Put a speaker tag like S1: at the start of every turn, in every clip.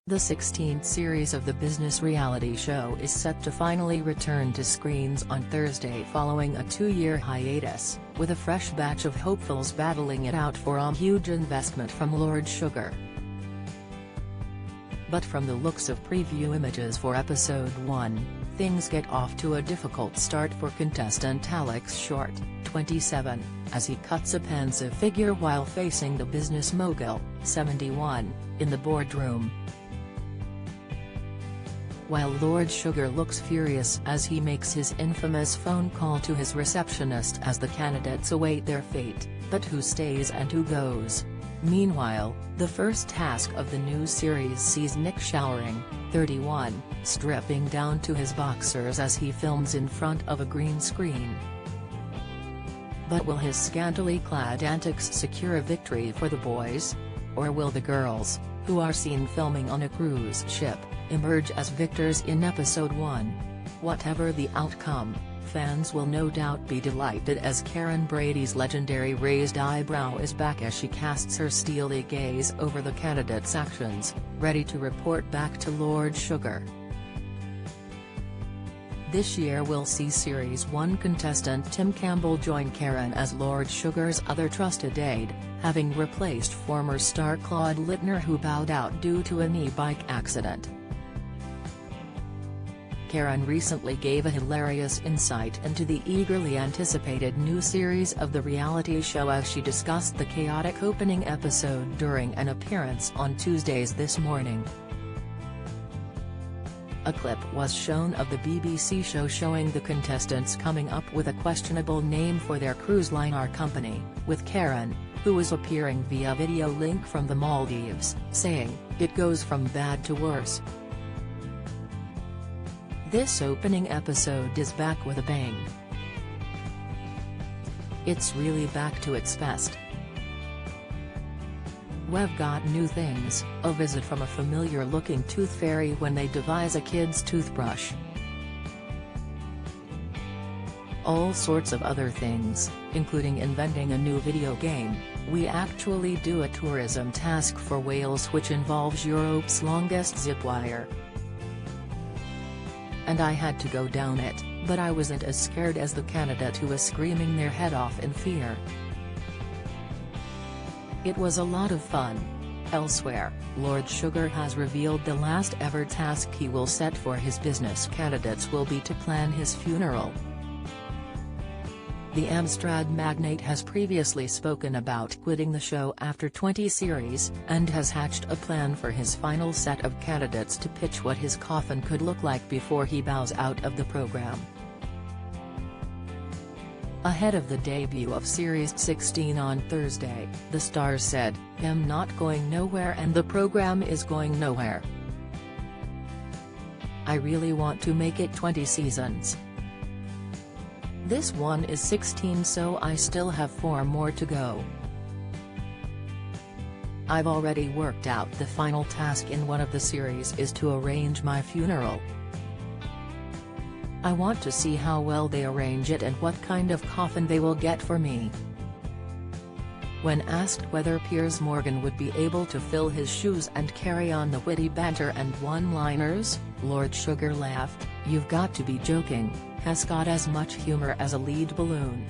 S1: The 16th series of the business reality show is set to finally return to screens on Thursday following a 2-year hiatus, with a fresh batch of hopefuls battling it out for a huge investment from Lord Sugar. But from the looks of preview images for episode 1, things get off to a difficult start for contestant Alex Short, 27, as he cuts a pensive figure while facing the business mogul, 71, in the boardroom. While Lord Sugar looks furious as he makes his infamous phone call to his receptionist as the candidates await their fate, but who stays and who goes? Meanwhile, the first task of the new series sees Nick showering, 31, stripping down to his boxers as he films in front of a green screen. But will his scantily clad antics secure a victory for the boys? Or will the girls, who are seen filming on a cruise ship, emerge as victors in episode 1? Whatever the outcome, fans will no doubt be delighted as Karen Brady's legendary raised eyebrow is back as she casts her steely gaze over the candidates' actions, ready to report back to Lord Sugar. This year will see Series 1 contestant Tim Campbell join Karen as Lord Sugar's other trusted aide, having replaced former star Claude Littner who bowed out due to an e-bike accident. Karen recently gave a hilarious insight into the eagerly anticipated new series of the reality show as she discussed the chaotic opening episode during an appearance on Tuesday's This Morning. A clip was shown of the BBC show showing the contestants coming up with a questionable name for their cruise liner company, with Karen, who was appearing via video link from the Maldives, saying, "It goes from bad to worse." This opening episode is back with a bang. It's really back to its best. We've got new things, a visit from a familiar-looking tooth fairy when they devise a kid's toothbrush. All sorts of other things, including inventing a new video game. We actually do a tourism task for Wales which involves Europe's longest zip wire. And I had to go down it, but I wasn't as scared as the candidate who was screaming their head off in fear. It was a lot of fun. Elsewhere, Lord Sugar has revealed the last ever task he will set for his business candidates will be to plan his funeral. The Amstrad magnate has previously spoken about quitting the show after 20 series, and has hatched a plan for his final set of candidates to pitch what his coffin could look like before he bows out of the program. Ahead of the debut of Series 16 on Thursday, the stars said, "I'm not going nowhere and the program is going nowhere. I really want to make it 20 seasons. This one is 16 so I still have 4 more to go. I've already worked out the final task in one of the series is to arrange my funeral. I want to see how well they arrange it and what kind of coffin they will get for me." When asked whether Piers Morgan would be able to fill his shoes and carry on the witty banter and one-liners, Lord Sugar laughed, "You've got to be joking, has got as much humor as a lead balloon."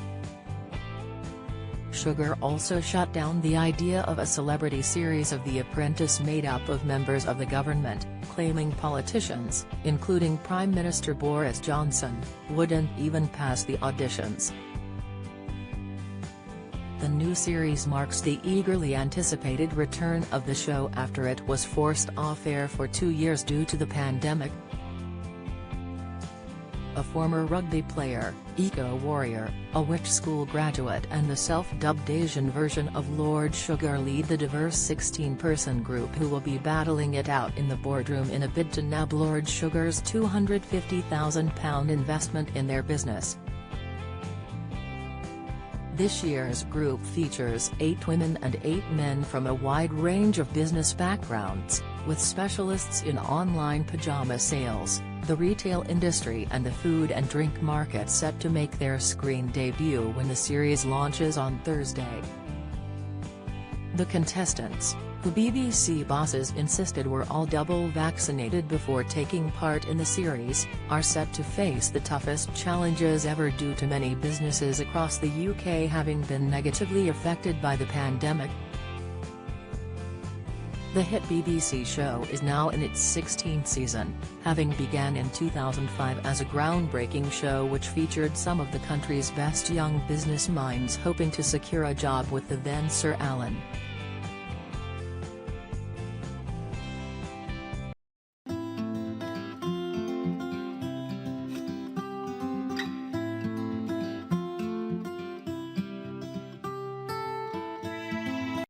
S1: Sugar also shut down the idea of a celebrity series of The Apprentice made up of members of the government, claiming politicians, including Prime Minister Boris Johnson, wouldn't even pass the auditions. The new series marks the eagerly anticipated return of the show after it was forced off air for 2 years due to the pandemic. A former rugby player, eco-warrior, a witch school graduate and the self-dubbed Asian version of Lord Sugar lead the diverse 16-person group who will be battling it out in the boardroom in a bid to nab Lord Sugar's £250,000 investment in their business. This year's group features 8 women and 8 men from a wide range of business backgrounds, with specialists in online pajama sales, the retail industry and the food and drink market set to make their screen debut when the series launches on Thursday. The contestants, who BBC bosses insisted were all double vaccinated before taking part in the series, are set to face the toughest challenges ever due to many businesses across the UK having been negatively affected by the pandemic. The hit BBC show is now in its 16th season, having began in 2005 as a groundbreaking show which featured some of the country's best young business minds hoping to secure a job with the then Sir Alan.